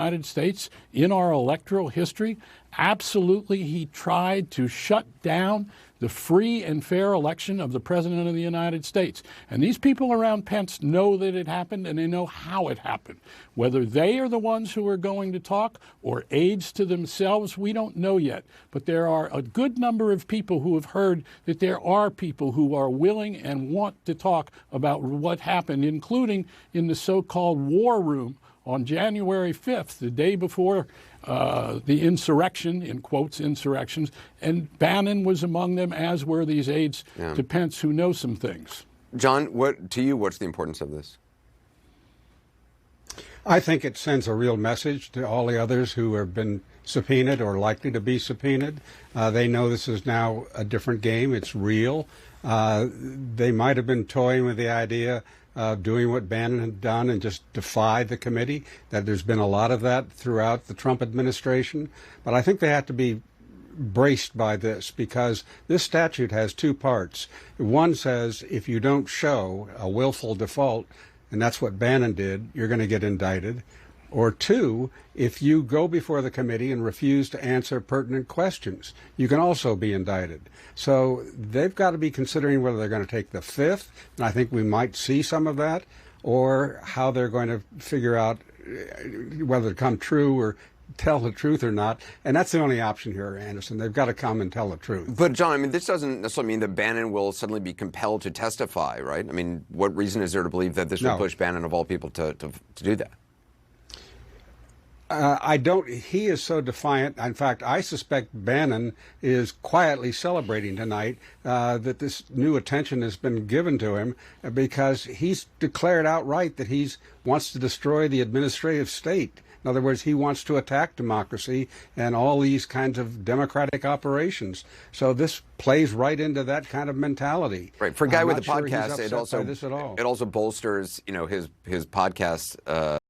United States in our electoral history. Absolutely, he tried to shut down the free and fair election of the President of the United States. And these people around Pence know that it happened, and they know how it happened. Whether they are the ones who are going to talk or aides to themselves, we don't know yet. But there are a good number of people who have heard that there are people who are willing and want to talk about what happened, including in the so-called war room on January 5th, the day before the insurrection, in quotes, insurrections, and Bannon was among them, as were these aides to Pence who know some things. John, what's the importance of this? I think it sends a real message to all the others who have been subpoenaed or likely to be subpoenaed. They know this is now a different game. It's real. They might have been toying with the idea of doing what Bannon had done and just defy the committee. That there's been a lot of that throughout the Trump administration. But I think they have to be braced by this, because this statute has two parts. One says if you don't show a willful default, and that's what Bannon did, you're going to get indicted. Or two, if you go before the committee and refuse to answer pertinent questions, you can also be indicted. So they've got to be considering whether they're going to take the fifth, and I think we might see some of that, or how they're going to figure out whether to come true or tell the truth or not. And that's the only option here, Anderson. They've got to come and tell the truth. But, John, I mean, this doesn't necessarily mean that Bannon will suddenly be compelled to testify, right? I mean, what reason is there to believe that this will push Bannon, of all people, to do that? He is so defiant. In fact, I suspect Bannon is quietly celebrating tonight that this new attention has been given to him, because he's declared outright that he wants to destroy the administrative state. In other words, he wants to attack democracy and all these kinds of democratic operations. So this plays right into that kind of mentality. Right. For a guy with a podcast, it also bolsters, his podcast